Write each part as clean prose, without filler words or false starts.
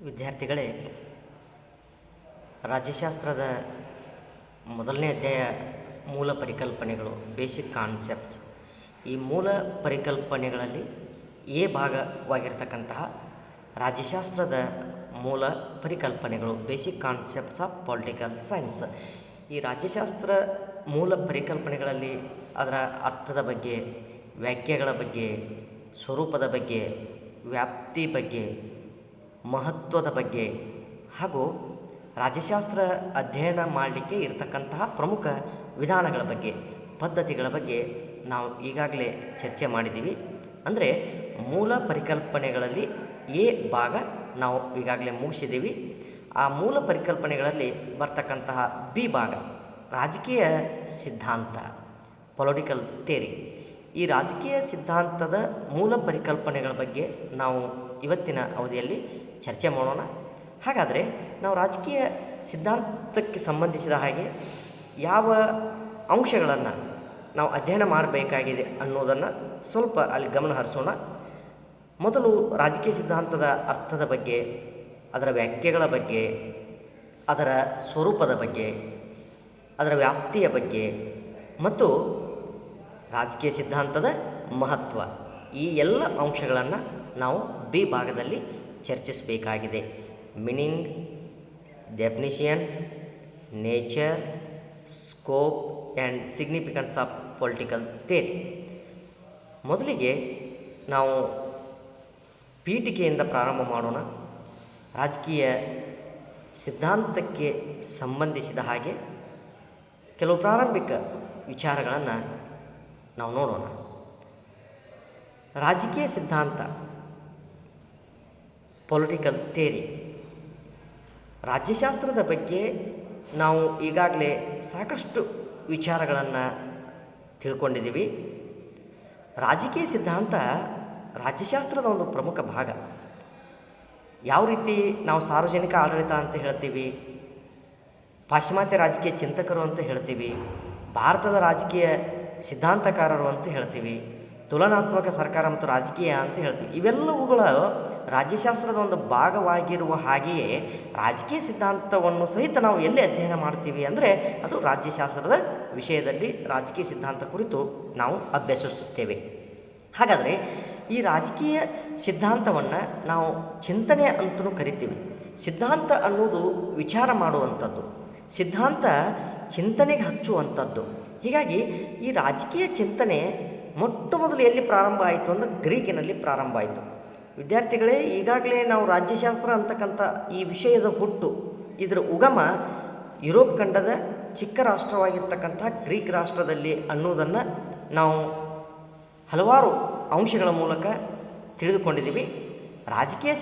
ವಿದ್ಯಾರ್ಥಿಗಳೇ, ರಾಜ್ಯಶಾಸ್ತ್ರದ ಮೊದಲನೇ ಅಧ್ಯಾಯ ಮೂಲ ಪರಿಕಲ್ಪನೆಗಳು, ಬೇಸಿಕ್ ಕಾನ್ಸೆಪ್ಟ್ಸ್. ಈ ಮೂಲ ಪರಿಕಲ್ಪನೆಗಳಲ್ಲಿ ಎ ಭಾಗವಾಗಿರ್ತಕ್ಕಂತಹ ರಾಜ್ಯಶಾಸ್ತ್ರದ ಮೂಲ ಪರಿಕಲ್ಪನೆಗಳು, basic concepts of political science. ಈ ರಾಜ್ಯಶಾಸ್ತ್ರ ಮೂಲ ಪರಿಕಲ್ಪನೆಗಳಲ್ಲಿ ಅದರ ಅರ್ಥದ ಬಗ್ಗೆ, ವ್ಯಾಖ್ಯೆಗಳ ಬಗ್ಗೆ, ಸ್ವರೂಪದ ಬಗ್ಗೆ, ವ್ಯಾಪ್ತಿ ಬಗ್ಗೆ, ಮಹತ್ವದ ಬಗ್ಗೆ ಹಾಗೂ ರಾಜ್ಯಶಾಸ್ತ್ರ ಅಧ್ಯಯನ ಮಾಡಲಿಕ್ಕೆ ಇರತಕ್ಕಂತಹ ಪ್ರಮುಖ ವಿಧಾನಗಳ ಬಗ್ಗೆ, ಪದ್ಧತಿಗಳ ಬಗ್ಗೆ ನಾವು ಈಗಾಗಲೇ ಚರ್ಚೆ ಮಾಡಿದ್ದೀವಿ. ಅಂದರೆ ಮೂಲ ಪರಿಕಲ್ಪನೆಗಳಲ್ಲಿ ಎ ಭಾಗ ನಾವು ಈಗಾಗಲೇ ಮುಗಿಸಿದ್ದೀವಿ. ಆ ಮೂಲ ಪರಿಕಲ್ಪನೆಗಳಲ್ಲಿ ಬರ್ತಕ್ಕಂತಹ ಬಿ ಭಾಗ ರಾಜಕೀಯ ಸಿದ್ಧಾಂತ, ಪೊಲಿಟಿಕಲ್ ಥಿಯರಿ. ಈ ರಾಜಕೀಯ ಸಿದ್ಧಾಂತದ ಮೂಲ ಪರಿಕಲ್ಪನೆಗಳ ಬಗ್ಗೆ ನಾವು ಇವತ್ತಿನ ಅವಧಿಯಲ್ಲಿ ಚರ್ಚೆ ಮಾಡೋಣ. ಹಾಗಾದರೆ ನಾವು ರಾಜಕೀಯ ಸಿದ್ಧಾಂತಕ್ಕೆ ಸಂಬಂಧಿಸಿದ ಹಾಗೆ ಯಾವ ಅಂಶಗಳನ್ನು ನಾವು ಅಧ್ಯಯನ ಮಾಡಬೇಕಾಗಿದೆ ಅನ್ನೋದನ್ನು ಸ್ವಲ್ಪ ಅಲ್ಲಿ ಗಮನ ಹರಿಸೋಣ. ಮೊದಲು ರಾಜಕೀಯ ಸಿದ್ಧಾಂತದ ಅರ್ಥದ ಬಗ್ಗೆ, ಅದರ ವ್ಯಾಖ್ಯೆಗಳ ಬಗ್ಗೆ, ಅದರ ಸ್ವರೂಪದ ಬಗ್ಗೆ, ಅದರ ವ್ಯಾಪ್ತಿಯ ಬಗ್ಗೆ ಮತ್ತು ರಾಜಕೀಯ ಸಿದ್ಧಾಂತದ ಮಹತ್ವ, ಈ ಎಲ್ಲ ಅಂಶಗಳನ್ನು ನಾವು ಬಿ ಭಾಗದಲ್ಲಿ ಚರ್ಚಿಸಬೇಕಾಗಿದೆ. Meaning, definitions, nature, scope and significance of political theory. ಮೊದಲಿಗೆ ನಾವು ಪೀಠಿಕೆಯಿಂದ ಪ್ರಾರಂಭ ಮಾಡೋಣ. ರಾಜಕೀಯ ಸಿದ್ಧಾಂತಕ್ಕೆ ಸಂಬಂಧಿಸಿದ ಹಾಗೆ ಕೆಲವು ಪ್ರಾರಂಭಿಕ ವಿಚಾರಗಳನ್ನು ನಾವು ನೋಡೋಣ. ರಾಜಕೀಯ ಸಿದ್ಧಾಂತ, ಪೊಲಿಟಿಕಲ್ ಥಿಯರಿ. ರಾಜ್ಯಶಾಸ್ತ್ರದ ಬಗ್ಗೆ ನಾವು ಈಗಾಗಲೇ ಸಾಕಷ್ಟು ವಿಚಾರಗಳನ್ನು ತಿಳ್ಕೊಂಡಿದ್ದೀವಿ. ರಾಜಕೀಯ ಸಿದ್ಧಾಂತ ರಾಜ್ಯಶಾಸ್ತ್ರದ ಒಂದು ಪ್ರಮುಖ ಭಾಗ. ಯಾವ ರೀತಿ ನಾವು ಸಾರ್ವಜನಿಕ ಆಡಳಿತ ಅಂತ ಹೇಳ್ತೀವಿ, ಪಾಶ್ಚಿಮಾತ್ಯ ರಾಜಕೀಯ ಚಿಂತಕರು ಅಂತ ಹೇಳ್ತೀವಿ, ಭಾರತದ ರಾಜಕೀಯ ಸಿದ್ಧಾಂತಕಾರರು ಅಂತ ಹೇಳ್ತೀವಿ, ತುಲನಾತ್ಮಕ ಸರ್ಕಾರ ಮತ್ತು ರಾಜಕೀಯ ಅಂತ ಹೇಳ್ತೀವಿ. ಇವೆಲ್ಲವುಗಳು ರಾಜ್ಯಶಾಸ್ತ್ರದ ಒಂದು ಭಾಗವಾಗಿರುವ ಹಾಗೆಯೇ ರಾಜಕೀಯ ಸಿದ್ಧಾಂತವನ್ನು ಸಹಿತ ನಾವು ಎಲ್ಲಿ ಅಧ್ಯಯನ ಮಾಡ್ತೀವಿ ಅಂದರೆ ಅದು ರಾಜ್ಯಶಾಸ್ತ್ರದ ವಿಷಯದಲ್ಲಿ ರಾಜಕೀಯ ಸಿದ್ಧಾಂತ ಕುರಿತು ನಾವು ಅಭ್ಯಸಿಸುತ್ತೇವೆ. ಹಾಗಾದರೆ ಈ ರಾಜಕೀಯ ಸಿದ್ಧಾಂತವನ್ನು ನಾವು ಚಿಂತನೆ ಅಂತಲೂ ಕರಿತೀವಿ. ಸಿದ್ಧಾಂತ ಅನ್ನೋದು ವಿಚಾರ ಮಾಡುವಂಥದ್ದು, ಸಿದ್ಧಾಂತ ಚಿಂತನೆಗೆ ಹಚ್ಚುವಂಥದ್ದು. ಹೀಗಾಗಿ ಈ ರಾಜಕೀಯ ಚಿಂತನೆ ಮೊಟ್ಟ ಮೊದಲು ಎಲ್ಲಿ ಪ್ರಾರಂಭ ಆಯಿತು ಅಂದರೆ ಗ್ರೀಕಿನಲ್ಲಿ ಪ್ರಾರಂಭ ಆಯಿತು. ವಿದ್ಯಾರ್ಥಿಗಳೇ, ಈಗಾಗಲೇ ನಾವು ರಾಜ್ಯಶಾಸ್ತ್ರ ಅಂತಕ್ಕಂಥ ಈ ವಿಷಯದ ಹುಟ್ಟು, ಇದರ ಉಗಮ ಯುರೋಪ್ ಖಂಡದ ಚಿಕ್ಕ ರಾಷ್ಟ್ರವಾಗಿರ್ತಕ್ಕಂಥ ಗ್ರೀಕ್ ರಾಷ್ಟ್ರದಲ್ಲಿ ಅನ್ನೋದನ್ನು ನಾವು ಹಲವಾರು ಅಂಶಗಳ ಮೂಲಕ ತಿಳಿದುಕೊಂಡಿದ್ದೀವಿ. ರಾಜಕೀಯ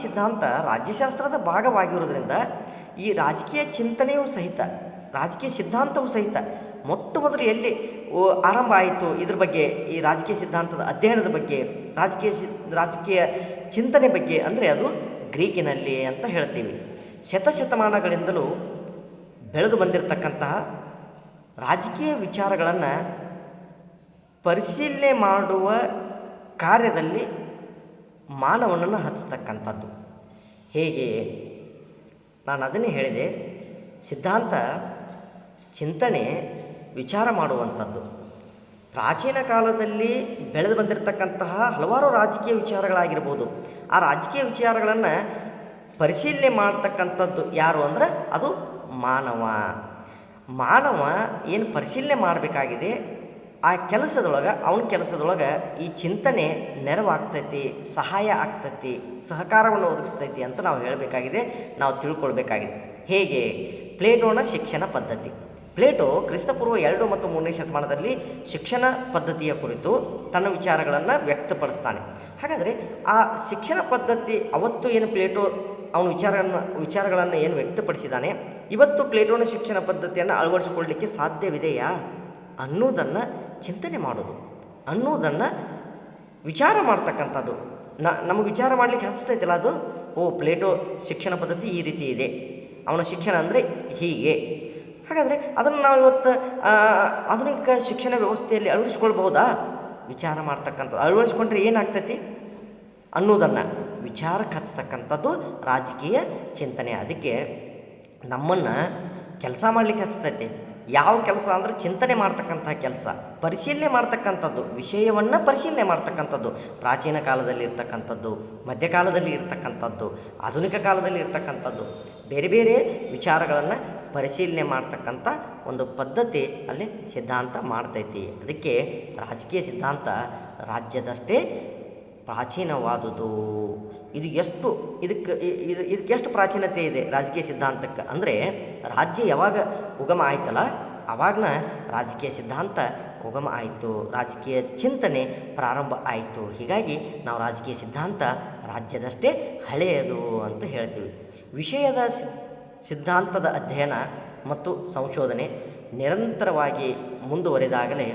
ಸಿದ್ಧಾಂತ ರಾಜ್ಯಶಾಸ್ತ್ರದ ಭಾಗವಾಗಿರೋದ್ರಿಂದ ಈ ರಾಜಕೀಯ ಚಿಂತನೆಯೂ ಸಹಿತ, ರಾಜಕೀಯ ಸಿದ್ಧಾಂತವೂ ಸಹಿತ ಮೊಟ್ಟ ಮೊದಲು ಎಲ್ಲಿ ಆರಂಭ ಆಯಿತು, ಇದ್ರ ಬಗ್ಗೆ, ಈ ರಾಜಕೀಯ ಸಿದ್ಧಾಂತದ ಅಧ್ಯಯನದ ಬಗ್ಗೆ, ರಾಜಕೀಯ ಚಿಂತನೆ ಬಗ್ಗೆ ಅಂದರೆ ಅದು ಗ್ರೀಕಿನಲ್ಲಿ ಅಂತ ಹೇಳ್ತೀವಿ. ಶತಶತಮಾನಗಳಿಂದಲೂ ಬೆಳೆದು ಬಂದಿರತಕ್ಕಂತಹ ರಾಜಕೀಯ ವಿಚಾರಗಳನ್ನು ಪರಿಶೀಲನೆ ಮಾಡುವ ಕಾರ್ಯದಲ್ಲಿ ಮಾನವನನ್ನು ಹಚ್ಚತಕ್ಕಂಥದ್ದು. ಹೇಗೆ? ನಾನು ಅದನ್ನೇ ಹೇಳಿದೆ, ಸಿದ್ಧಾಂತ ಚಿಂತನೆ ವಿಚಾರ ಮಾಡುವಂಥದ್ದು. ಪ್ರಾಚೀನ ಕಾಲದಲ್ಲಿ ಬೆಳೆದು ಬಂದಿರತಕ್ಕಂತಹ ಹಲವಾರು ರಾಜಕೀಯ ವಿಚಾರಗಳಾಗಿರ್ಬೋದು, ಆ ರಾಜಕೀಯ ವಿಚಾರಗಳನ್ನು ಪರಿಶೀಲನೆ ಮಾಡ್ತಕ್ಕಂಥದ್ದು ಯಾರು ಅಂದರೆ ಅದು ಮಾನವ ಏನು ಪರಿಶೀಲನೆ ಮಾಡಬೇಕಾಗಿದೆ, ಆ ಅವನ ಕೆಲಸದೊಳಗೆ ಈ ಚಿಂತನೆ ನೆರವಾಗ್ತೈತಿ, ಸಹಾಯ ಆಗ್ತೈತಿ, ಸಹಕಾರವನ್ನು ಒದಗಿಸ್ತೈತಿ ಅಂತ ನಾವು ಹೇಳಬೇಕಾಗಿದೆ, ನಾವು ತಿಳ್ಕೊಳ್ಬೇಕಾಗಿದೆ. ಹೇಗೆ? ಪ್ಲೇಟೋನ ಶಿಕ್ಷಣ ಪದ್ಧತಿ. ಪ್ಲೇಟೋ ಕ್ರಿಸ್ತಪೂರ್ವ 2 ಮತ್ತು 3ನೇ ಶತಮಾನದಲ್ಲಿ ಶಿಕ್ಷಣ ಪದ್ಧತಿಯ ಕುರಿತು ತನ್ನ ವಿಚಾರಗಳನ್ನು ವ್ಯಕ್ತಪಡಿಸ್ತಾನೆ. ಹಾಗಾದರೆ ಆ ಶಿಕ್ಷಣ ಪದ್ಧತಿ ಅವತ್ತು ಏನು ಪ್ಲೇಟೋ ಅವನ ವಿಚಾರಗಳನ್ನು ಏನು ವ್ಯಕ್ತಪಡಿಸಿದ್ದಾನೆ, ಇವತ್ತು ಪ್ಲೇಟೋನ ಶಿಕ್ಷಣ ಪದ್ಧತಿಯನ್ನು ಅಳವಡಿಸಿಕೊಳ್ಳಲಿಕ್ಕೆ ಸಾಧ್ಯವಿದೆಯಾ ಅನ್ನೋದನ್ನು ಚಿಂತನೆ ಮಾಡೋದು, ಅನ್ನೋದನ್ನು ವಿಚಾರ ಮಾಡ್ತಕ್ಕಂಥದ್ದು. ನಮಗೆ ವಿಚಾರ ಮಾಡಲಿಕ್ಕೆ ಹಚ್ತೈತಿಲ್ಲ ಅದು. ಪ್ಲೇಟೋ ಶಿಕ್ಷಣ ಪದ್ಧತಿ ಈ ರೀತಿ ಇದೆ, ಅವನ ಶಿಕ್ಷಣ ಅಂದರೆ ಹೀಗೆ. ಹಾಗಾದರೆ ಅದನ್ನು ನಾವು ಇವತ್ತು ಆಧುನಿಕ ಶಿಕ್ಷಣ ವ್ಯವಸ್ಥೆಯಲ್ಲಿ ಅಳವಡಿಸ್ಕೊಳ್ಬಹುದಾ? ವಿಚಾರ ಮಾಡ್ತಕ್ಕಂಥದ್ದು. ಅಳವಡಿಸ್ಕೊಂಡ್ರೆ ಏನಾಗ್ತೈತಿ ಅನ್ನೋದನ್ನು ವಿಚಾರಕ್ಕೆ ಹಚ್ತಕ್ಕಂಥದ್ದು ರಾಜಕೀಯ ಚಿಂತನೆ. ಅದಕ್ಕೆ ನಮ್ಮನ್ನು ಕೆಲಸ ಮಾಡಲಿಕ್ಕೆ ಹಚ್ತೈತಿ. ಯಾವ ಕೆಲಸ ಅಂದರೆ ಚಿಂತನೆ ಮಾಡ್ತಕ್ಕಂಥ ಕೆಲಸ, ಪರಿಶೀಲನೆ ಮಾಡ್ತಕ್ಕಂಥದ್ದು, ವಿಷಯವನ್ನು ಪರಿಶೀಲನೆ ಮಾಡ್ತಕ್ಕಂಥದ್ದು. ಪ್ರಾಚೀನ ಕಾಲದಲ್ಲಿ ಇರ್ತಕ್ಕಂಥದ್ದು, ಮಧ್ಯಕಾಲದಲ್ಲಿ ಇರ್ತಕ್ಕಂಥದ್ದು, ಆಧುನಿಕ ಕಾಲದಲ್ಲಿ ಇರ್ತಕ್ಕಂಥದ್ದು, ಬೇರೆ ಬೇರೆ ವಿಚಾರಗಳನ್ನು ಪರಿಶೀಲನೆ ಮಾಡ್ತಕ್ಕಂಥ ಒಂದು ಪದ್ಧತಿ ಅಲ್ಲಿ ಸಿದ್ಧಾಂತ ಮಾಡ್ತೈತಿ. ಅದಕ್ಕೆ ರಾಜಕೀಯ ಸಿದ್ಧಾಂತ ರಾಜ್ಯದಷ್ಟೇ ಪ್ರಾಚೀನವಾದುದು. ಇದಕ್ಕೆ ಎಷ್ಟು ಪ್ರಾಚೀನತೆ ಇದೆ ರಾಜಕೀಯ ಸಿದ್ಧಾಂತಕ್ಕೆ ಅಂದರೆ, ರಾಜ್ಯ ಯಾವಾಗ ಉಗಮ ಆಯ್ತಲ್ಲ ಆವಾಗನ ರಾಜಕೀಯ ಸಿದ್ಧಾಂತ ಉಗಮ ಆಯಿತು, ರಾಜಕೀಯ ಚಿಂತನೆ ಪ್ರಾರಂಭ ಆಯಿತು. ಹೀಗಾಗಿ ನಾವು ರಾಜಕೀಯ ಸಿದ್ಧಾಂತ ರಾಜ್ಯದಷ್ಟೇ ಹಳೆಯದು ಅಂತ ಹೇಳ್ತೀವಿ. ವಿಷಯದ ಸಿದ್ಧಾಂತದ ಅಧ್ಯಯನ ಮತ್ತು ಸಂಶೋಧನೆ ನಿರಂತರವಾಗಿ ಮುಂದುವರೆದಾಗಲೇ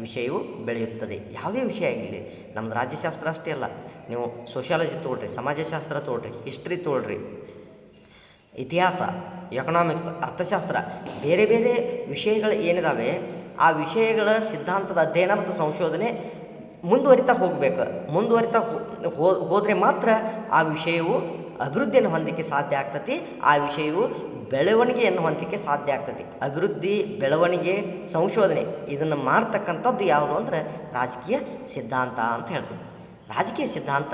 ವಿಷಯವು ಬೆಳೆಯುತ್ತದೆ. ಯಾವುದೇ ವಿಷಯ ಆಗಿರಲಿ, ನಮ್ಮದು ರಾಜ್ಯಶಾಸ್ತ್ರ ಅಷ್ಟೇ ಅಲ್ಲ, ನೀವು ಸೋಷಿಯಾಲಜಿ ತೊಗೊಳ್ರಿ, ಸಮಾಜಶಾಸ್ತ್ರ ತೊಗೊಳ್ರಿ, ಹಿಸ್ಟ್ರಿ ತೊಗೊಳ್ರಿ, ಇತಿಹಾಸ, ಎಕನಾಮಿಕ್ಸ್, ಅರ್ಥಶಾಸ್ತ್ರ, ಬೇರೆ ಬೇರೆ ವಿಷಯಗಳು ಏನಿದಾವೆ ಆ ವಿಷಯಗಳ ಸಿದ್ಧಾಂತದ ಅಧ್ಯಯನ ಮತ್ತು ಸಂಶೋಧನೆ ಮುಂದುವರಿತಾ ಹೋಗಬೇಕು. ಮುಂದುವರಿತಾ ಹೋದರೆ ಮಾತ್ರ ಆ ವಿಷಯವು ಅಭಿವೃದ್ಧಿಯನ್ನು ಹೊಂದಲಿಕ್ಕೆ ಸಾಧ್ಯ ಆಗ್ತತಿ, ಆ ವಿಷಯವು ಬೆಳವಣಿಗೆಯನ್ನು ಹೊಂದಲಿಕ್ಕೆ ಸಾಧ್ಯ ಆಗ್ತತಿ. ಅಭಿವೃದ್ಧಿ, ಬೆಳವಣಿಗೆ, ಸಂಶೋಧನೆ ಇದನ್ನು ಮಾಡ್ತಕ್ಕಂಥದ್ದು ಯಾವುದು ಅಂದರೆ ರಾಜಕೀಯ ಸಿದ್ಧಾಂತ ಅಂತ ಹೇಳ್ತೀವಿ. ರಾಜಕೀಯ ಸಿದ್ಧಾಂತ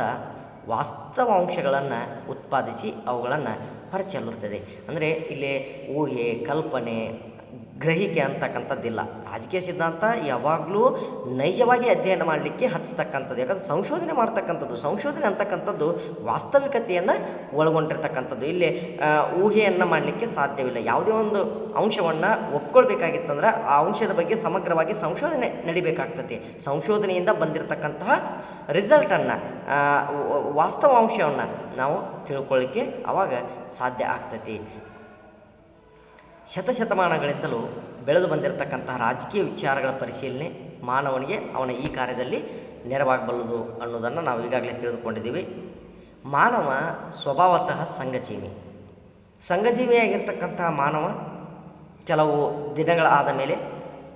ವಾಸ್ತವಾಂಶಗಳನ್ನು ಉತ್ಪಾದಿಸಿ ಅವುಗಳನ್ನು ಹೊರಚೆಲ್ಲುತ್ತದೆ. ಅಂದರೆ ಇಲ್ಲಿ ಊಹೆ, ಕಲ್ಪನೆ, ಗ್ರಹಿಕೆ ಅಂತಕ್ಕಂಥದ್ದಿಲ್ಲ. ರಾಜಕೀಯ ಸಿದ್ಧಾಂತ ಯಾವಾಗಲೂ ನೈಜವಾಗಿ ಅಧ್ಯಯನ ಮಾಡಲಿಕ್ಕೆ ಹಚ್ಚತಕ್ಕಂಥದ್ದು. ಯಾಕಂದ್ರೆ ಸಂಶೋಧನೆ ಮಾಡ್ತಕ್ಕಂಥದ್ದು, ಸಂಶೋಧನೆ ಅಂತಕ್ಕಂಥದ್ದು ವಾಸ್ತವಿಕತೆಯನ್ನು ಒಳಗೊಂಡಿರ್ತಕ್ಕಂಥದ್ದು. ಇಲ್ಲಿ ಊಹೆಯನ್ನು ಮಾಡಲಿಕ್ಕೆ ಸಾಧ್ಯವಿಲ್ಲ. ಯಾವುದೇ ಒಂದು ಅಂಶವನ್ನು ಒಪ್ಕೊಳ್ಬೇಕಾಗಿತ್ತಂದ್ರೆ ಆ ಅಂಶದ ಬಗ್ಗೆ ಸಮಗ್ರವಾಗಿ ಸಂಶೋಧನೆ ನಡಿಬೇಕಾಗ್ತದೆ. ಸಂಶೋಧನೆಯಿಂದ ಬಂದಿರತಕ್ಕಂತಹ ರಿಸಲ್ಟನ್ನು, ವಾಸ್ತವಾಂಶವನ್ನು ನಾವು ತಿಳ್ಕೊಳ್ಳಿಕ್ಕೆ ಆವಾಗ ಸಾಧ್ಯ ಆಗ್ತೈತಿ. ಶತಶತಮಾನಗಳಿಂದಲೂ ಬೆಳೆದು ಬಂದಿರತಕ್ಕಂತಹ ರಾಜಕೀಯ ವಿಚಾರಗಳ ಪರಿಶೀಲನೆ ಮಾನವನಿಗೆ ಅವನ ಈ ಕಾರ್ಯದಲ್ಲಿ ನೆರವಾಗಬಲ್ಲದು ಅನ್ನೋದನ್ನು ನಾವು ಈಗಾಗಲೇ ತಿಳಿದುಕೊಂಡಿದ್ದೀವಿ. ಮಾನವ ಸ್ವಭಾವತಃ ಸಂಘಜೀವಿಯಾಗಿರ್ತಕ್ಕಂತಹ ಮಾನವ ಕೆಲವು ದಿನಗಳಾದ ಮೇಲೆ,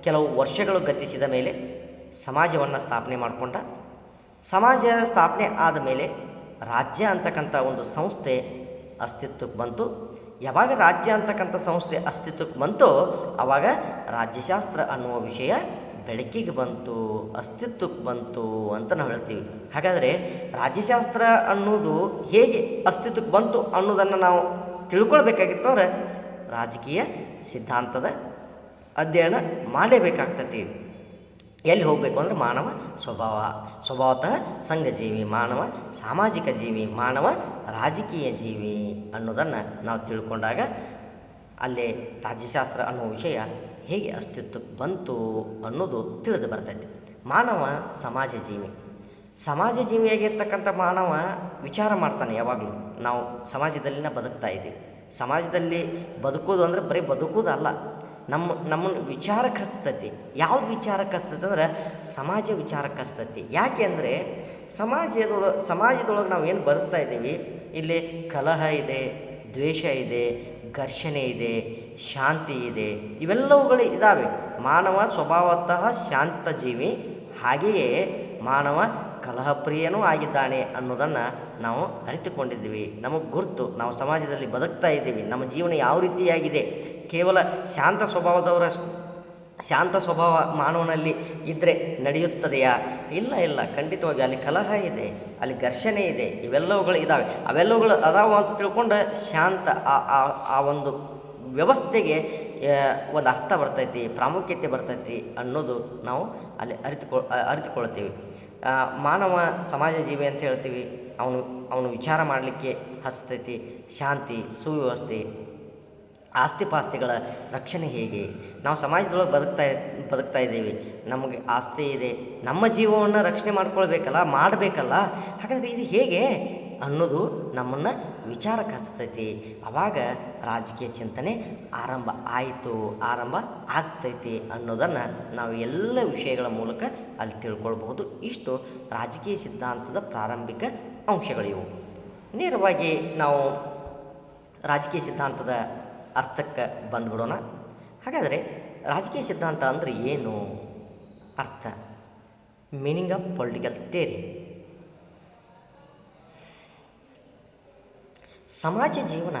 ಕೆಲವು ವರ್ಷಗಳು ಗತಿಸಿದ ಮೇಲೆ ಸಮಾಜವನ್ನು ಸ್ಥಾಪನೆ ಮಾಡಿಕೊಂಡ. ಸಮಾಜ ಸ್ಥಾಪನೆ ಆದ ಮೇಲೆ ರಾಜ್ಯ ಅಂತಕ್ಕಂಥ ಒಂದು ಸಂಸ್ಥೆ ಅಸ್ತಿತ್ವಕ್ಕೆ ಬಂತು. ಯಾವಾಗ ರಾಜ್ಯ ಅಂತಕ್ಕಂಥ ಸಂಸ್ಥೆ ಅಸ್ತಿತ್ವಕ್ಕೆ ಬಂತೋ ಆವಾಗ ರಾಜ್ಯಶಾಸ್ತ್ರ ಅನ್ನುವ ವಿಷಯ ಬೆಳಕಿಗೆ ಬಂತು, ಅಸ್ತಿತ್ವಕ್ಕೆ ಬಂತು ಅಂತ ನಾವು ಹೇಳ್ತೀವಿ. ಹಾಗಾದರೆ ರಾಜ್ಯಶಾಸ್ತ್ರ ಅನ್ನೋದು ಹೇಗೆ ಅಸ್ತಿತ್ವಕ್ಕೆ ಬಂತು ಅನ್ನೋದನ್ನು ನಾವು ತಿಳ್ಕೊಳ್ಬೇಕಾಗಿತ್ತು ಅಂದರೆ ರಾಜಕೀಯ ಸಿದ್ಧಾಂತದ ಅಧ್ಯಯನ ಮಾಡಲೇಬೇಕಾಗ್ತತಿ. ಎಲ್ಲಿ ಹೋಗಬೇಕು ಅಂದರೆ ಮಾನವ ಸ್ವಭಾವತಃ ಸಂಘಜೀವಿ, ಮಾನವ ಸಾಮಾಜಿಕ ಜೀವಿ, ಮಾನವ ರಾಜಕೀಯ ಜೀವಿ ಅನ್ನೋದನ್ನು ನಾವು ತಿಳ್ಕೊಂಡಾಗ ಅಲ್ಲೇ ರಾಜ್ಯಶಾಸ್ತ್ರ ಅನ್ನೋ ವಿಷಯ ಹೇಗೆ ಅಸ್ತಿತ್ವಕ್ಕೆ ಬಂತು ಅನ್ನೋದು ತಿಳಿದು ಬರ್ತೈತೆ. ಮಾನವ ಸಮಾಜ ಜೀವಿಯಾಗಿರ್ತಕ್ಕಂಥ ಮಾನವ ವಿಚಾರ ಮಾಡ್ತಾನೆ. ಯಾವಾಗಲೂ ನಾವು ಸಮಾಜದಲ್ಲಿನ ಬದುಕ್ತಾ ಇದ್ದೀವಿ. ಸಮಾಜದಲ್ಲಿ ಬದುಕೋದು ಅಂದರೆ ಬರೀ ಬದುಕೋದಲ್ಲ, ನಮ್ಮನ್ನು ವಿಚಾರಕ್ಕೆ ಹಚ್ತತಿ. ಯಾವ್ದು ವಿಚಾರಕ್ಕೆ ಹಚ್ತತಿ ಅಂದ್ರೆ ಸಮಾಜ ವಿಚಾರಕ್ಕೆ ಹಚ್ತತಿ. ಯಾಕೆ ಅಂದರೆ ಸಮಾಜದೊಳಗೆ ನಾವು ಏನು ಬದುಕ್ತಾ ಇದ್ದೀವಿ, ಇಲ್ಲಿ ಕಲಹ ಇದೆ, ದ್ವೇಷ ಇದೆ, ಘರ್ಷಣೆ ಇದೆ, ಶಾಂತಿ ಇದೆ, ಇವೆಲ್ಲವುಗಳು ಇದ್ದಾವೆ. ಮಾನವ ಸ್ವಭಾವತಃ ಶಾಂತ ಜೀವಿ, ಹಾಗೆಯೇ ಮಾನವ ಕಲಹಪ್ರಿಯನೂ ಆಗಿದ್ದಾನೆ ಅನ್ನೋದನ್ನು ನಾವು ಅರಿತುಕೊಂಡಿದ್ದೀವಿ. ನಮಗೆ ಗುರುತು, ನಾವು ಸಮಾಜದಲ್ಲಿ ಬದುಕ್ತಾ ಇದ್ದೀವಿ, ನಮ್ಮ ಜೀವನ ಯಾವ ರೀತಿಯಾಗಿದೆ. ಕೇವಲ ಶಾಂತ ಸ್ವಭಾವ ಮಾನವನಲ್ಲಿ ಇದ್ದರೆ ನಡೆಯುತ್ತದೆಯಾ? ಇಲ್ಲ, ಖಂಡಿತವಾಗಿ ಅಲ್ಲಿ ಕಲಹ ಇದೆ, ಅಲ್ಲಿ ಘರ್ಷಣೆ ಇದೆ, ಇವೆಲ್ಲವುಗಳು ಇದ್ದಾವೆ. ಅವೆಲ್ಲವುಗಳು ಅದಾವ ಅಂತ ತಿಳ್ಕೊಂಡು ಶಾಂತ ಆ ಒಂದು ವ್ಯವಸ್ಥೆಗೆ ಒಂದು ಅರ್ಥ ಬರ್ತೈತಿ, ಪ್ರಾಮುಖ್ಯತೆ ಬರ್ತೈತಿ ಅನ್ನೋದು ನಾವು ಅಲ್ಲಿ ಅರಿತುಕೊಳ್ತೀವಿ. ಮಾನವ ಸಮಾಜ ಜೀವಿ ಅಂತ ಹೇಳ್ತೀವಿ. ಅವನು ವಿಚಾರ ಮಾಡಲಿಕ್ಕೆ ಹಚ್ತೈತಿ. ಶಾಂತಿ, ಸುವ್ಯವಸ್ಥೆ, ಆಸ್ತಿಪಾಸ್ತಿಗಳ ರಕ್ಷಣೆ ಹೇಗೆ, ನಾವು ಸಮಾಜದೊಳಗೆ ಬದುಕ್ತಾ ಇದ್ದೀವಿ, ನಮಗೆ ಆಸ್ತಿ ಇದೆ, ನಮ್ಮ ಜೀವವನ್ನು ರಕ್ಷಣೆ ಮಾಡಬೇಕಲ್ಲ. ಹಾಗಾದರೆ ಇದು ಹೇಗೆ ಅನ್ನೋದು ನಮ್ಮನ್ನು ವಿಚಾರಕ್ಕೆ ಹಚ್ತೈತಿ. ಆವಾಗ ರಾಜಕೀಯ ಚಿಂತನೆ ಆರಂಭ ಆಗ್ತೈತಿ ಅನ್ನೋದನ್ನು ನಾವು ಎಲ್ಲ ವಿಷಯಗಳ ಮೂಲಕ ಅಲ್ಲಿ ತಿಳ್ಕೊಳ್ಬಹುದು. ಇಷ್ಟು ರಾಜಕೀಯ ಸಿದ್ಧಾಂತದ ಪ್ರಾರಂಭಿಕ ಅಂಶಗಳಿವು. ನೇರವಾಗಿ ನಾವು ರಾಜಕೀಯ ಸಿದ್ಧಾಂತದ ಅರ್ಥಕ್ಕೆ ಬಂದುಬಿಡೋಣ. ಹಾಗಾದರೆ ರಾಜಕೀಯ ಸಿದ್ಧಾಂತ ಅಂದರೆ ಏನು? ಅರ್ಥ, ಮೀನಿಂಗ್ ಆಫ್ ಪೊಲಿಟಿಕಲ್ ಥಿಯರಿ. ಸಮಾಜ ಜೀವನ,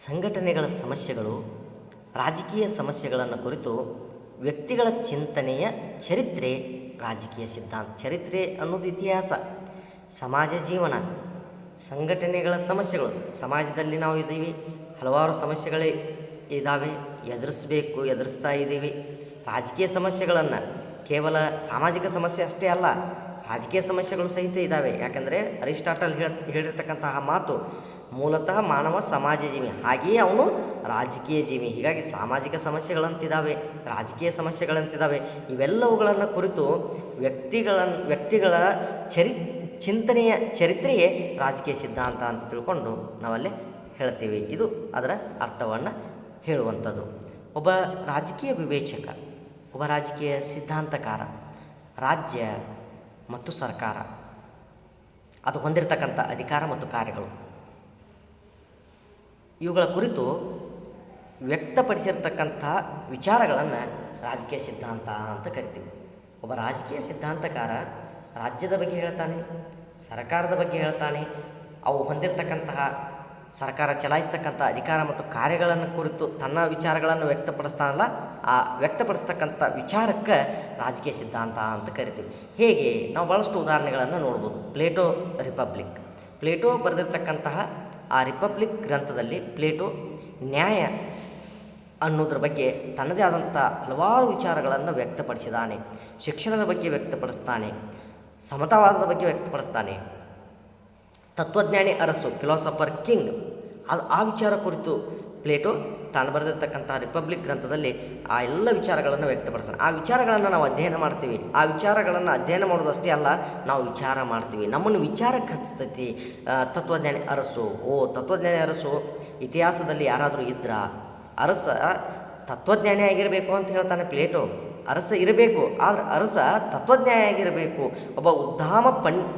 ಸಂಘಟನೆಗಳ ಸಮಸ್ಯೆಗಳು, ರಾಜಕೀಯ ಸಮಸ್ಯೆಗಳನ್ನು ಕುರಿತು ವ್ಯಕ್ತಿಗಳ ಚಿಂತನೆಯ ಚರಿತ್ರೆ ರಾಜಕೀಯ ಸಿದ್ಧಾಂತ. ಚರಿತ್ರೆ ಅನ್ನೋದು ಇತಿಹಾಸ. ಸಮಾಜ ಜೀವನ, ಸಂಘಟನೆಗಳ ಸಮಸ್ಯೆಗಳು. ಸಮಾಜದಲ್ಲಿ ನಾವು ಇದ್ದೀವಿ, ಹಲವಾರು ಸಮಸ್ಯೆಗಳೇ ಇದ್ದಾವೆ, ಎದುರಿಸ್ತಾ ಇದ್ದೀವಿ. ರಾಜಕೀಯ ಸಮಸ್ಯೆಗಳನ್ನು ಕೇವಲ ಸಾಮಾಜಿಕ ಸಮಸ್ಯೆ ಅಷ್ಟೇ ಅಲ್ಲ, ರಾಜಕೀಯ ಸಮಸ್ಯೆಗಳು ಸಹಿತ ಇದ್ದಾವೆ. ಯಾಕಂದರೆ ಅರಿಸ್ಟಾಟಲ್ ಹೇಳಿರ್ತಕ್ಕಂತಹ ಮಾತು, ಮೂಲತಃ ಮಾನವ ಸಮಾಜ ಜೀವಿ, ಹಾಗೆಯೇ ಅವನು ರಾಜಕೀಯ ಜೀವಿ. ಹೀಗಾಗಿ ಸಾಮಾಜಿಕ ಸಮಸ್ಯೆಗಳಂತಿದ್ದಾವೆ, ರಾಜಕೀಯ ಸಮಸ್ಯೆಗಳಂತಿದ್ದಾವೆ. ಇವೆಲ್ಲವುಗಳನ್ನು ಕುರಿತು ವ್ಯಕ್ತಿಗಳ ಚಿಂತನೆಯ ಚರಿತ್ರೆಯೇ ರಾಜಕೀಯ ಸಿದ್ಧಾಂತ ಅಂತ ತಿಳ್ಕೊಂಡು ನಾವಲ್ಲೇ ಹೇಳ್ತೀವಿ. ಇದು ಅದರ ಅರ್ಥವನ್ನು ಹೇಳುವಂಥದ್ದು. ಒಬ್ಬ ರಾಜಕೀಯ ವಿವೇಚಕ, ಒಬ್ಬ ರಾಜಕೀಯ ಸಿದ್ಧಾಂತಕಾರ, ರಾಜ್ಯ ಮತ್ತು ಸರ್ಕಾರ ಅದು ಹೊಂದಿರತಕ್ಕಂಥ ಅಧಿಕಾರ ಮತ್ತು ಕಾರ್ಯಗಳು, ಇವುಗಳ ಕುರಿತು ವ್ಯಕ್ತಪಡಿಸಿರ್ತಕ್ಕಂಥ ವಿಚಾರಗಳನ್ನು ರಾಜಕೀಯ ಸಿದ್ಧಾಂತ ಅಂತ ಕರಿತೀವಿ. ಒಬ್ಬ ರಾಜಕೀಯ ಸಿದ್ಧಾಂತಕಾರ ರಾಜ್ಯದ ಬಗ್ಗೆ ಹೇಳ್ತಾನೆ, ಸರ್ಕಾರದ ಬಗ್ಗೆ ಹೇಳ್ತಾನೆ, ಅವು ಹೊಂದಿರತಕ್ಕಂತಹ ಸರ್ಕಾರ ಚಲಾಯಿಸ್ತಕ್ಕಂಥ ಅಧಿಕಾರ ಮತ್ತು ಕಾರ್ಯಗಳನ್ನು ಕುರಿತು ತನ್ನ ವಿಚಾರಗಳನ್ನು ವ್ಯಕ್ತಪಡಿಸ್ತಾನಲ್ಲ, ಆ ವ್ಯಕ್ತಪಡಿಸ್ತಕ್ಕಂಥ ವಿಚಾರಕ್ಕೆ ರಾಜಕೀಯ ಸಿದ್ಧಾಂತ ಅಂತ ಕರಿತೀವಿ. ಹೇಗೆ ನಾವು ಭಾಳಷ್ಟು ಉದಾಹರಣೆಗಳನ್ನು ನೋಡ್ಬೋದು. ಪ್ಲೇಟೋ ಬರೆದಿರ್ತಕ್ಕಂತಹ ಆ ರಿಪಬ್ಲಿಕ್ ಗ್ರಂಥದಲ್ಲಿ ಪ್ಲೇಟೋ ನ್ಯಾಯ ಅನ್ನೋದ್ರ ಬಗ್ಗೆ ತನ್ನದೇ ಆದಂಥ ಹಲವಾರು ವಿಚಾರಗಳನ್ನು ವ್ಯಕ್ತಪಡಿಸಿದ್ದಾನೆ. ಶಿಕ್ಷಣದ ಬಗ್ಗೆ ವ್ಯಕ್ತಪಡಿಸ್ತಾನೆ, ಸಮತಾವಾದದ ಬಗ್ಗೆ ವ್ಯಕ್ತಪಡಿಸ್ತಾನೆ. ತತ್ವಜ್ಞಾನಿ ಅರಸು, ಫಿಲಾಸಫರ್ ಕಿಂಗ್, ಆ ವಿಚಾರ ಕುರಿತು ಪ್ಲೇಟೋ ತಾನು ಬರೆದಿರ್ತಕ್ಕಂಥ ರಿಪಬ್ಲಿಕ್ ಗ್ರಂಥದಲ್ಲಿ ಆ ಎಲ್ಲ ವಿಚಾರಗಳನ್ನು ವ್ಯಕ್ತಪಡಿಸ್ತಾನೆ. ಆ ವಿಚಾರಗಳನ್ನು ನಾವು ಅಧ್ಯಯನ ಮಾಡ್ತೀವಿ. ಆ ವಿಚಾರಗಳನ್ನು ಅಧ್ಯಯನ ಮಾಡೋದಷ್ಟೇ ಅಲ್ಲ, ನಾವು ವಿಚಾರ ಮಾಡ್ತೀವಿ, ನಮ್ಮನ್ನು ವಿಚಾರಕ್ಕೆ ಹಚ್ತೈತಿ. ತತ್ವಜ್ಞಾನಿ ಅರಸು ಇತಿಹಾಸದಲ್ಲಿ ಯಾರಾದರೂ ಇದ್ರಾ? ಅರಸ ತತ್ವಜ್ಞಾನಿ ಆಗಿರಬೇಕು ಅಂತ ಹೇಳ್ತಾನೆ ಪ್ಲೇಟೋ. ಅರಸ ಇರಬೇಕು, ಆದರೆ ಅರಸ ತತ್ವಜ್ಞಾನಿ ಆಗಿರಬೇಕು, ಒಬ್ಬ ಉದ್ದಾಮ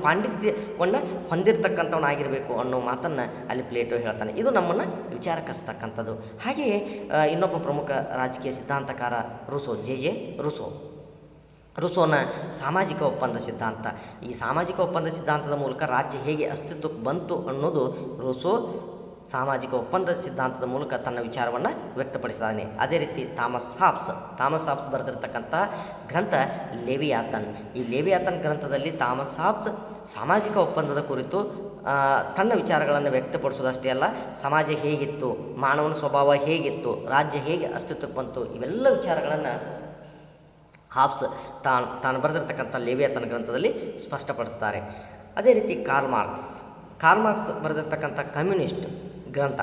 ಪಾಂಡಿತ್ಯವನ್ನು ಹೊಂದಿರತಕ್ಕಂಥವನಾಗಿರಬೇಕು ಅನ್ನೋ ಮಾತನ್ನು ಅಲ್ಲಿ ಪ್ಲೇಟೋ ಹೇಳ್ತಾನೆ. ಇದು ನಮ್ಮನ್ನು ವಿಚಾರಕ್ಕೆ ಹಚ್ತಕ್ಕಂಥದ್ದು. ಹಾಗೆಯೇ ಇನ್ನೊಬ್ಬ ಪ್ರಮುಖ ರಾಜಕೀಯ ಸಿದ್ಧಾಂತಕಾರ ಜೆ ರೂಸೋನ ಸಾಮಾಜಿಕ ಒಪ್ಪಂದ ಸಿದ್ಧಾಂತ. ಈ ಸಾಮಾಜಿಕ ಒಪ್ಪಂದ ಸಿದ್ಧಾಂತದ ಮೂಲಕ ರಾಜ್ಯ ಹೇಗೆ ಅಸ್ತಿತ್ವಕ್ಕೆ ಬಂತು ಅನ್ನೋದು ರೂಸೋ ಸಾಮಾಜಿಕ ಒಪ್ಪಂದ ಸಿದ್ಧಾಂತದ ಮೂಲಕ ತನ್ನ ವಿಚಾರವನ್ನು ವ್ಯಕ್ತಪಡಿಸಿದ್ದಾನೆ. ಅದೇ ರೀತಿ ಥಾಮಸ್ ಹಾಬ್ಸ್ ಬರೆದಿರ್ತಕ್ಕಂಥ ಗ್ರಂಥ ಲೇವಿಯಾತನ್. ಈ ಲೇವಿಯಾತನ್ ಗ್ರಂಥದಲ್ಲಿ ಥಾಮಸ್ ಹಾಬ್ಸ್ ಸಾಮಾಜಿಕ ಒಪ್ಪಂದದ ಕುರಿತು ತನ್ನ ವಿಚಾರಗಳನ್ನು ವ್ಯಕ್ತಪಡಿಸೋದಷ್ಟೇ ಅಲ್ಲ, ಸಮಾಜ ಹೇಗಿತ್ತು, ಮಾನವನ ಸ್ವಭಾವ ಹೇಗಿತ್ತು, ರಾಜ್ಯ ಹೇಗೆ ಅಸ್ತಿತ್ವಕ್ಕೆ ಬಂತು, ಇವೆಲ್ಲ ವಿಚಾರಗಳನ್ನು ಹಾಬ್ಸ್ ತಾನು ಬರೆದಿರ್ತಕ್ಕಂಥ ಲೇವಿಯಾತನ್ ಗ್ರಂಥದಲ್ಲಿ ಸ್ಪಷ್ಟಪಡಿಸ್ತಾರೆ. ಅದೇ ರೀತಿ ಕಾರ್ಲ್ ಮಾರ್ಕ್ಸ್ ಬರೆದಿರ್ತಕ್ಕಂಥ ಕಮ್ಯುನಿಸ್ಟ್ ಗ್ರಂಥ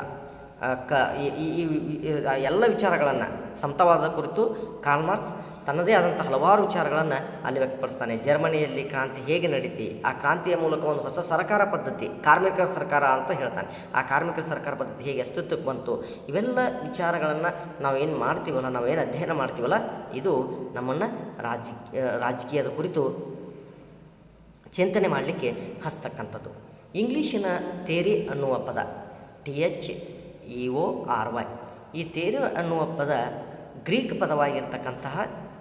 ಎಲ್ಲ ವಿಚಾರಗಳನ್ನು, ಸಮತಾವಾದದ ಕುರಿತು ಕಾರ್ಲ್ ಮಾರ್ಕ್ಸ್ ತನ್ನದೇ ಆದಂಥ ಹಲವಾರು ವಿಚಾರಗಳನ್ನು ಅಲ್ಲಿ ವ್ಯಕ್ತಪಡಿಸ್ತಾನೆ. ಜರ್ಮನಿಯಲ್ಲಿ ಕ್ರಾಂತಿ ಹೇಗೆ ನಡೀತಿ, ಆ ಕ್ರಾಂತಿಯ ಮೂಲಕ ಒಂದು ಹೊಸ ಸರ್ಕಾರ ಪದ್ಧತಿ, ಕಾರ್ಮಿಕರ ಸರ್ಕಾರ ಅಂತ ಹೇಳ್ತಾನೆ, ಆ ಕಾರ್ಮಿಕರ ಸರ್ಕಾರ ಪದ್ಧತಿ ಹೇಗೆ ಅಸ್ತಿತ್ವಕ್ಕೆ ಬಂತು, ಇವೆಲ್ಲ ವಿಚಾರಗಳನ್ನು ನಾವೇನು ಮಾಡ್ತೀವಲ್ಲ, ನಾವೇನು ಅಧ್ಯಯನ ಮಾಡ್ತೀವಲ್ಲ, ಇದು ನಮ್ಮನ್ನು ರಾಜಕೀಯದ ಕುರಿತು ಚಿಂತನೆ ಮಾಡಲಿಕ್ಕೆ ಹಸ್ತಕ್ಕಂಥದ್ದು. ಇಂಗ್ಲೀಷಿನ ಥಿಯರಿ ಅನ್ನುವ ಪದ THEORY, ಈ ಥಿಯರಿ ಅನ್ನುವ ಪದ ಗ್ರೀಕ್ ಪದವಾಗಿರ್ತಕ್ಕಂತಹ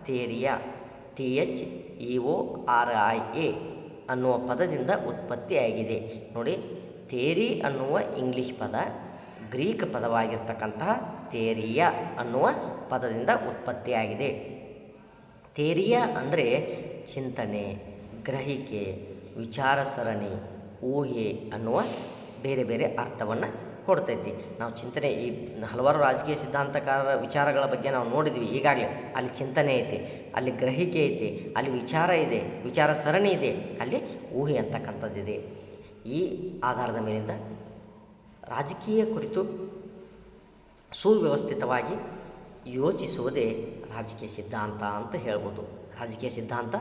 ಥಿಯರಿಯಾ THEORIA ಅನ್ನುವ ಪದದಿಂದ ಉತ್ಪತ್ತಿಯಾಗಿದೆ. ನೋಡಿ, ಥಿಯರಿ ಅನ್ನುವ ಇಂಗ್ಲೀಷ್ ಪದ ಗ್ರೀಕ್ ಪದವಾಗಿರ್ತಕ್ಕಂತಹ ಥಿಯರಿಯಾ ಅನ್ನುವ ಪದದಿಂದ ಉತ್ಪತ್ತಿಯಾಗಿದೆ. ಥಿಯರಿಯಾ ಅಂದರೆ ಚಿಂತನೆ, ಗ್ರಹಿಕೆ, ವಿಚಾರ ಸರಣಿ, ಊಹೆ ಅನ್ನುವ ಬೇರೆ ಬೇರೆ ಅರ್ಥವನ್ನು ಕೊಡ್ತೈತಿ. ನಾವು ಚಿಂತನೆ, ಈ ಹಲವಾರು ರಾಜಕೀಯ ಸಿದ್ಧಾಂತಕಾರರ ವಿಚಾರಗಳ ಬಗ್ಗೆ ನಾವು ನೋಡಿದ್ವಿ ಈಗಾಗಲೇ. ಅಲ್ಲಿ ಚಿಂತನೆ ಐತಿ, ಅಲ್ಲಿ ಗ್ರಹಿಕೆ ಐತಿ, ಅಲ್ಲಿ ವಿಚಾರ ಇದೆ, ವಿಚಾರ ಸರಣಿ ಇದೆ, ಅಲ್ಲಿ ಊಹೆ ಅಂತಕ್ಕಂಥದ್ದಿದೆ. ಈ ಆಧಾರದ ಮೇಲಿಂದ ರಾಜಕೀಯ ಕುರಿತು ಸುವ್ಯವಸ್ಥಿತವಾಗಿ ಯೋಚಿಸುವುದೇ ರಾಜಕೀಯ ಸಿದ್ಧಾಂತ ಅಂತ ಹೇಳ್ಬೋದು. ರಾಜಕೀಯ ಸಿದ್ಧಾಂತ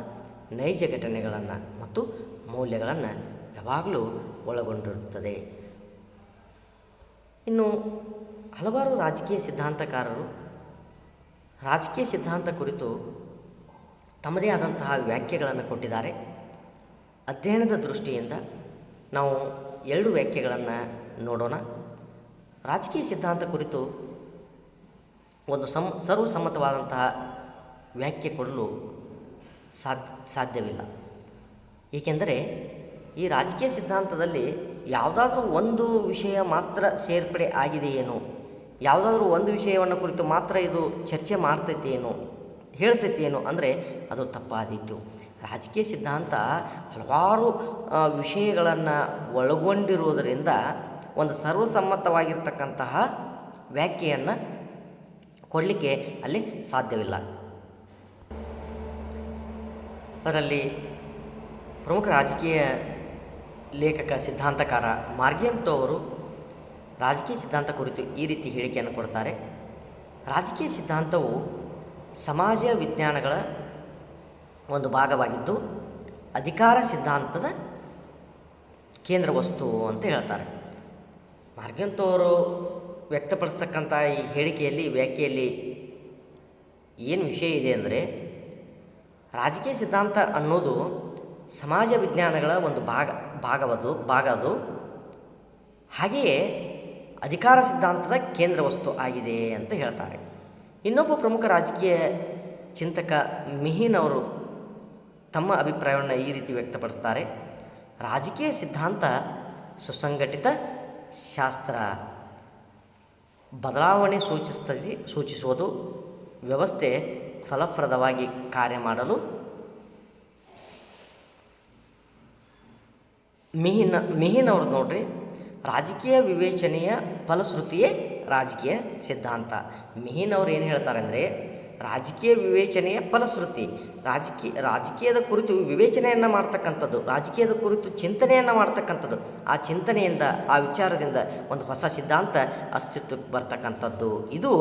ನೈಜ ಘಟನೆಗಳನ್ನು ಮತ್ತು ಮೌಲ್ಯಗಳನ್ನು ಯಾವಾಗಲೂ ಒಳಗೊಂಡಿರುತ್ತದೆ. ಇನ್ನು ಹಲವಾರು ರಾಜಕೀಯ ಸಿದ್ಧಾಂತಕಾರರು ರಾಜಕೀಯ ಸಿದ್ಧಾಂತ ಕುರಿತು ತಮ್ಮದೇ ಆದಂತಹ ವ್ಯಾಖ್ಯೆಗಳನ್ನು ಕೊಟ್ಟಿದ್ದಾರೆ. ಅಧ್ಯಯನದ ದೃಷ್ಟಿಯಿಂದ ನಾವು 2 ವ್ಯಾಖ್ಯೆಗಳನ್ನು ನೋಡೋಣ. ರಾಜಕೀಯ ಸಿದ್ಧಾಂತ ಕುರಿತು ಒಂದು ಸರ್ವಸಮ್ಮತವಾದಂತಹ ವ್ಯಾಖ್ಯೆ ಕೊಡಲು ಸಾಧ್ಯವಿಲ್ಲ. ಏಕೆಂದರೆ ಈ ರಾಜಕೀಯ ಸಿದ್ಧಾಂತದಲ್ಲಿ ಯಾವುದಾದ್ರೂ ಒಂದು ವಿಷಯ ಮಾತ್ರ ಸೇರ್ಪಡೆ ಆಗಿದೆಯೇನು, ಯಾವುದಾದ್ರೂ ಒಂದು ವಿಷಯವನ್ನು ಕುರಿತು ಮಾತ್ರ ಇದು ಚರ್ಚೆ ಮಾಡ್ತೈತೇನು, ಹೇಳ್ತೈತೇನು ಅಂದರೆ ಅದು ತಪ್ಪಾದೀತು. ರಾಜಕೀಯ ಸಿದ್ಧಾಂತ ಹಲವಾರು ವಿಷಯಗಳನ್ನು ಒಳಗೊಂಡಿರುವುದರಿಂದ ಒಂದು ಸರ್ವಸಮ್ಮತವಾಗಿರ್ತಕ್ಕಂತಹ ವ್ಯಾಖ್ಯೆಯನ್ನು ಕೊಡಲಿಕ್ಕೆ ಅಲ್ಲಿ ಸಾಧ್ಯವಿಲ್ಲ. ಅದರಲ್ಲಿ ಪ್ರಮುಖ ರಾಜಕೀಯ ಲೇಖಕ ಸಿದ್ಧಾಂತಕಾರ ಮಾರ್ಗಿಯಂತೋ ಅವರು ರಾಜಕೀಯ ಸಿದ್ಧಾಂತ ಕುರಿತು ಈ ರೀತಿ ಹೇಳಿಕೆಯನ್ನು ಕೊಡ್ತಾರೆ. ರಾಜಕೀಯ ಸಿದ್ಧಾಂತವು ಸಮಾಜ ವಿಜ್ಞಾನಗಳ ಒಂದು ಭಾಗವಾಗಿದ್ದು ಅಧಿಕಾರ ಸಿದ್ಧಾಂತದ ಕೇಂದ್ರ ವಸ್ತು ಅಂತ ಹೇಳ್ತಾರೆ. ಮಾರ್ಗಿಯಂತೋ ಅವರು ವ್ಯಕ್ತಪಡಿಸ್ತಕ್ಕಂಥ ಈ ಹೇಳಿಕೆಯಲ್ಲಿ ವ್ಯಾಖ್ಯೆಯಲ್ಲಿ ಏನು ವಿಷಯ ಇದೆ ಅಂದರೆ, ರಾಜಕೀಯ ಸಿದ್ಧಾಂತ ಅನ್ನೋದು ಸಮಾಜ ವಿಜ್ಞಾನಗಳ ಒಂದು ಭಾಗ ಅದು ಹಾಗೆಯೇ ಅಧಿಕಾರ ಸಿದ್ಧಾಂತದ ಕೇಂದ್ರ ವಸ್ತು ಆಗಿದೆ ಅಂತ ಹೇಳ್ತಾರೆ. ಇನ್ನೊಬ್ಬ ಪ್ರಮುಖ ರಾಜಕೀಯ ಚಿಂತಕ ಮಿಹಿನ್ ಅವರು ತಮ್ಮ ಅಭಿಪ್ರಾಯವನ್ನು ಈ ರೀತಿ ವ್ಯಕ್ತಪಡಿಸ್ತಾರೆ. ರಾಜಕೀಯ ಸಿದ್ಧಾಂತ ಸುಸಂಘಟಿತ ಶಾಸ್ತ್ರ, ಬದಲಾವಣೆ ಸೂಚಿಸುವುದು, ವ್ಯವಸ್ಥೆ ಫಲಪ್ರದವಾಗಿ ಕಾರ್ಯ ಮಾಡಲು ಮಿಹಿನ್ ಅವ್ರು ನೋಡ್ರಿ, ರಾಜಕೀಯ ವಿವೇಚನೆಯ ಫಲಶ್ರುತಿಯೇ ರಾಜಕೀಯ ಸಿದ್ಧಾಂತ. ಮಿಹಿನ್ ಅವ್ರು ಏನು ಹೇಳ್ತಾರೆ ಅಂದರೆ, ರಾಜಕೀಯ ವಿವೇಚನೆಯ ಫಲಶ್ರುತಿ, ರಾಜಕೀಯದ ಕುರಿತು ವಿವೇಚನೆಯನ್ನು ಮಾಡ್ತಕ್ಕಂಥದ್ದು, ರಾಜಕೀಯದ ಕುರಿತು ಚಿಂತನೆಯನ್ನು ಮಾಡ್ತಕ್ಕಂಥದ್ದು, ಆ ಚಿಂತನೆಯಿಂದ ಆ ವಿಚಾರದಿಂದ ಒಂದು ಹೊಸ ಸಿದ್ಧಾಂತ ಅಸ್ತಿತ್ವಕ್ಕೆ ಬರ್ತಕ್ಕಂಥದ್ದು, ಇದು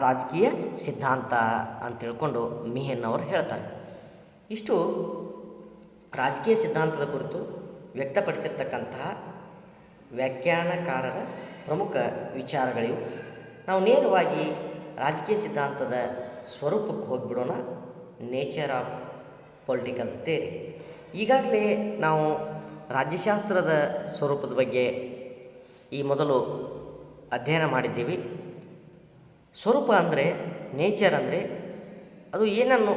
ರಾಜಕೀಯ ಸಿದ್ಧಾಂತ ಅಂತ ತಿಳ್ಕೊಂಡು ಮಿಹಿನ್ ಅವರು ಹೇಳ್ತಾರೆ. ಇಷ್ಟು ರಾಜಕೀಯ ಸಿದ್ಧಾಂತದ ಕುರಿತು ವ್ಯಕ್ತಪಡಿಸಿರ್ತಕ್ಕಂತಹ ವ್ಯಾಖ್ಯಾನಕಾರರ ಪ್ರಮುಖ ವಿಚಾರಗಳಿವು. ನಾವು ನೇರವಾಗಿ ರಾಜಕೀಯ ಸಿದ್ಧಾಂತದ ಸ್ವರೂಪಕ್ಕೆ ಹೋಗಿಬಿಡೋಣ. Nature of political theory. ಈಗಾಗಲೇ ನಾವು ರಾಜ್ಯಶಾಸ್ತ್ರದ ಸ್ವರೂಪದ ಬಗ್ಗೆ ಈ ಮೊದಲು ಅಧ್ಯಯನ ಮಾಡಿದ್ದೀವಿ. ಸ್ವರೂಪ ಅಂದರೆ, ನೇಚರ್ ಅಂದರೆ ಅದು ಏನನ್ನು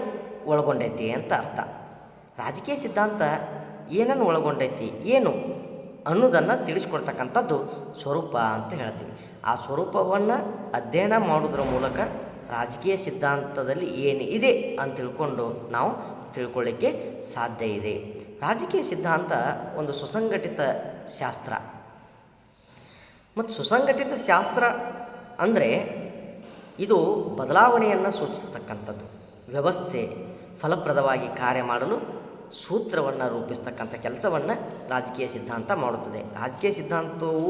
ಒಳಗೊಂಡೈತಿ ಅಂತ ಅರ್ಥ. ರಾಜಕೀಯ ಸಿದ್ಧಾಂತ ಏನನ್ನು ಒಳಗೊಂಡೈತಿ, ಏನು ಅನ್ನೋದನ್ನು ತಿಳಿಸ್ಕೊಡ್ತಕ್ಕಂಥದ್ದು ಸ್ವರೂಪ ಅಂತ ಹೇಳ್ತೀವಿ. ಆ ಸ್ವರೂಪವನ್ನು ಅಧ್ಯಯನ ಮಾಡೋದ್ರ ಮೂಲಕ ರಾಜಕೀಯ ಸಿದ್ಧಾಂತದಲ್ಲಿ ಏನು ಇದೆ ಅಂತ ತಿಳ್ಕೊಂಡು ನಾವು ತಿಳ್ಕೊಳ್ಳಿಕ್ಕೆ ಸಾಧ್ಯ ಇದೆ. ರಾಜಕೀಯ ಸಿದ್ಧಾಂತ ಒಂದು ಸುಸಂಘಟಿತ ಶಾಸ್ತ್ರ. ಮತ್ತು ಸುಸಂಘಟಿತ ಶಾಸ್ತ್ರ ಅಂದರೆ ಇದು ಬದಲಾವಣೆಯನ್ನು ಸೂಚಿಸ್ತಕ್ಕಂಥದ್ದು, ವ್ಯವಸ್ಥೆ ಫಲಪ್ರದವಾಗಿ ಕಾರ್ಯ ಮಾಡಲು ಸೂತ್ರವನ್ನು ರೂಪಿಸ್ತಕ್ಕಂಥ ಕೆಲಸವನ್ನು ರಾಜಕೀಯ ಸಿದ್ಧಾಂತ ಮಾಡುತ್ತದೆ. ರಾಜಕೀಯ ಸಿದ್ಧಾಂತವು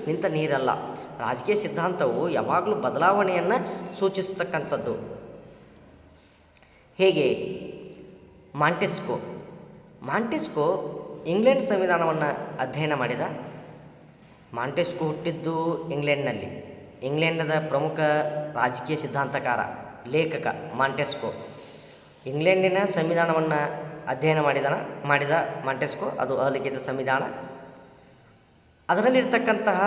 ನಿಂತ ನೀರಲ್ಲ. ರಾಜಕೀಯ ಸಿದ್ಧಾಂತವು ಯಾವಾಗಲೂ ಬದಲಾವಣೆಯನ್ನು ಸೂಚಿಸ್ತಕ್ಕಂಥದ್ದು. ಹೇಗೆ? ಮಾಂಟೆಸ್ಕೋ ಇಂಗ್ಲೆಂಡ್ ಸಂವಿಧಾನವನ್ನು ಅಧ್ಯಯನ ಮಾಡಿದ. ಮಾಂಟೆಸ್ಕೋ ಹುಟ್ಟಿದ್ದು ಇಂಗ್ಲೆಂಡ್ನಲ್ಲಿ. ಇಂಗ್ಲೆಂಡದ ಪ್ರಮುಖ ರಾಜಕೀಯ ಸಿದ್ಧಾಂತಕಾರ, ಲೇಖಕ ಮಾಂಟೆಸ್ಕೋ. ಇಂಗ್ಲೆಂಡಿನ ಸಂವಿಧಾನವನ್ನು ಅಧ್ಯಯನ ಮಾಡಿದ ಮಾಂಟೆಸ್ಕೋ. ಅದು ಅಲಿಖಿತ ಸಂವಿಧಾನ. ಅದರಲ್ಲಿರ್ತಕ್ಕಂತಹ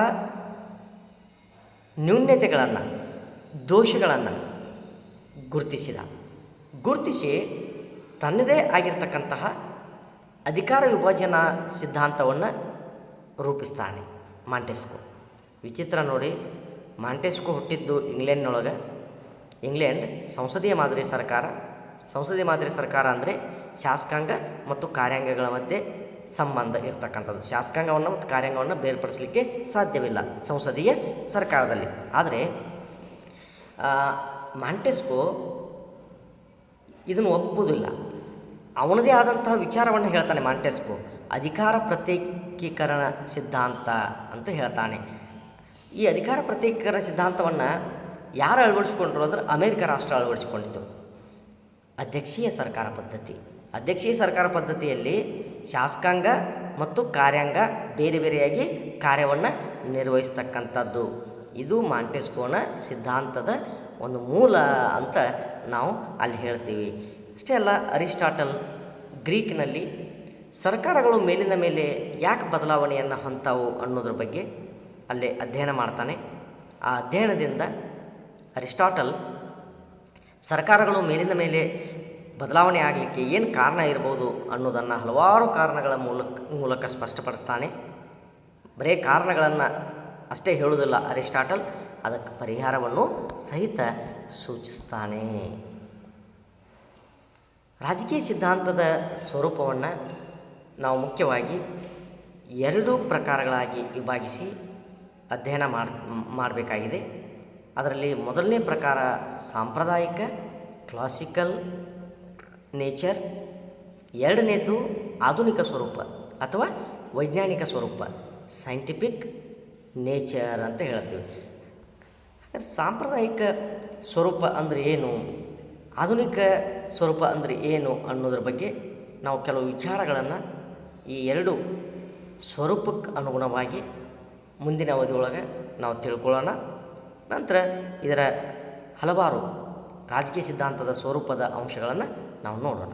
ನ್ಯೂನ್ಯತೆಗಳನ್ನು, ದೋಷಗಳನ್ನು ಗುರುತಿಸಿ ತನ್ನದೇ ಆಗಿರ್ತಕ್ಕಂತಹ ಅಧಿಕಾರ ವಿಭಜನಾ ಸಿದ್ಧಾಂತವನ್ನು ರೂಪಿಸ್ತಾನೆ ಮಾಂಟೆಸ್ಕೋ. ವಿಚಿತ್ರ ನೋಡಿ, ಮಾಂಟೆಸ್ಕೋ ಹುಟ್ಟಿದ್ದು ಇಂಗ್ಲೆಂಡ್ನೊಳಗೆ. ಇಂಗ್ಲೆಂಡ್ ಸಂಸದೀಯ ಮಾದರಿ ಸರ್ಕಾರ ಅಂದರೆ ಶಾಸಕಾಂಗ ಮತ್ತು ಕಾರ್ಯಾಂಗಗಳ ಮಧ್ಯೆ ಸಂಬಂಧ ಇರತಕ್ಕಂಥದ್ದು. ಶಾಸಕಾಂಗವನ್ನು ಮತ್ತು ಕಾರ್ಯಾಂಗವನ್ನು ಬೇರ್ಪಡಿಸಲಿಕ್ಕೆ ಸಾಧ್ಯವಿಲ್ಲ ಸಂಸದೀಯ ಸರ್ಕಾರದಲ್ಲಿ. ಆದರೆ ಮಾಂಟೆಸ್ಕೋ ಇದನ್ನು ಒಪ್ಪುವುದಿಲ್ಲ. ಅವನದೇ ಆದಂತಹ ವಿಚಾರವನ್ನು ಹೇಳ್ತಾನೆ ಮಾಂಟೆಸ್ಕೋ. ಅಧಿಕಾರ ಪ್ರತ್ಯೇಕೀಕರಣ ಸಿದ್ಧಾಂತ ಅಂತ ಹೇಳ್ತಾನೆ. ಈ ಅಧಿಕಾರ ಪ್ರತ್ಯೇಕೀಕರಣ ಸಿದ್ಧಾಂತವನ್ನು ಯಾರು ಅಳವಡಿಸ್ಕೊಂಡ್ರು ಅಂದರೆ ಅಮೇರಿಕ ರಾಷ್ಟ್ರ ಅಳವಡಿಸಿಕೊಂಡಿತು. ಅಧ್ಯಕ್ಷೀಯ ಸರ್ಕಾರ ಪದ್ಧತಿಯಲ್ಲಿ ಶಾಸಕಾಂಗ ಮತ್ತು ಕಾರ್ಯಾಂಗ ಬೇರೆ ಬೇರೆಯಾಗಿ ಕಾರ್ಯವನ್ನು ನಿರ್ವಹಿಸ್ತಕ್ಕಂಥದ್ದು. ಇದು ಮಾಂಟೆಸ್ಕೋನ ಸಿದ್ಧಾಂತದ ಒಂದು ಮೂಲ ಅಂತ ನಾವು ಅಲ್ಲಿ ಹೇಳ್ತೀವಿ. ಅಷ್ಟೇ ಅಲ್ಲ, ಅರಿಸ್ಟಾಟಲ್ ಗ್ರೀಕ್ನಲ್ಲಿ ಸರ್ಕಾರಗಳು ಮೇಲಿಂದ ಮೇಲೆ ಯಾಕೆ ಬದಲಾವಣೆಯನ್ನು ಹೊಂತಾವು ಅನ್ನೋದ್ರ ಬಗ್ಗೆ ಅಲ್ಲೇ ಅಧ್ಯಯನ ಮಾಡ್ತಾನೆ. ಆ ಅಧ್ಯಯನದಿಂದ ಅರಿಸ್ಟಾಟಲ್ ಸರ್ಕಾರಗಳು ಮೇಲಿಂದ ಮೇಲೆ ಬದಲಾವಣೆ ಆಗಲಿಕ್ಕೆ ಏನು ಕಾರಣ ಇರ್ಬೋದು ಅನ್ನೋದನ್ನು ಹಲವಾರು ಕಾರಣಗಳ ಮೂಲಕ ಸ್ಪಷ್ಟಪಡಿಸ್ತಾನೆ. ಬರೀ ಕಾರಣಗಳನ್ನು ಅಷ್ಟೇ ಹೇಳುವುದಿಲ್ಲ ಅರಿಸ್ಟಾಟಲ್, ಅದಕ್ಕೆ ಪರಿಹಾರವನ್ನು ಸಹಿತ ಸೂಚಿಸ್ತಾನೆ. ರಾಜಕೀಯ ಸಿದ್ಧಾಂತದ ಸ್ವರೂಪವನ್ನು ನಾವು ಮುಖ್ಯವಾಗಿ 2 ಪ್ರಕಾರಗಳಾಗಿ ವಿಭಾಗಿಸಿ ಅಧ್ಯಯನ ಮಾಡಬೇಕಾಗಿದೆ. ಅದರಲ್ಲಿ ಮೊದಲನೇ ಪ್ರಕಾರ ಸಾಂಪ್ರದಾಯಿಕ ಕ್ಲಾಸಿಕಲ್ ನೇಚರ್, ಎರಡನೇದು ಆಧುನಿಕ ಸ್ವರೂಪ ಅಥವಾ ವೈಜ್ಞಾನಿಕ ಸ್ವರೂಪ ಸೈಂಟಿಫಿಕ್ ನೇಚರ್ ಅಂತ ಹೇಳ್ತೀವಿ. ಹಾಗಾದ್ರೆ ಸಾಂಪ್ರದಾಯಿಕ ಸ್ವರೂಪ ಅಂದರೆ ಏನು, ಆಧುನಿಕ ಸ್ವರೂಪ ಅಂದರೆ ಏನು ಅನ್ನೋದ್ರ ಬಗ್ಗೆ ನಾವು ಕೆಲವು ವಿಚಾರಗಳನ್ನು ಈ 2 ಸ್ವರೂಪಕ್ಕೆ ಅನುಗುಣವಾಗಿ ಮುಂದಿನ ಅವಧಿಯೊಳಗೆ ನಾವು ತಿಳ್ಕೊಳ್ಳೋಣ. ನಂತರ ಇದರ ಹಲವಾರು ರಾಜಕೀಯ ಸಿದ್ಧಾಂತದ ಸ್ವರೂಪದ ಅಂಶಗಳನ್ನು ನಾವು ನೋಡೋಣ.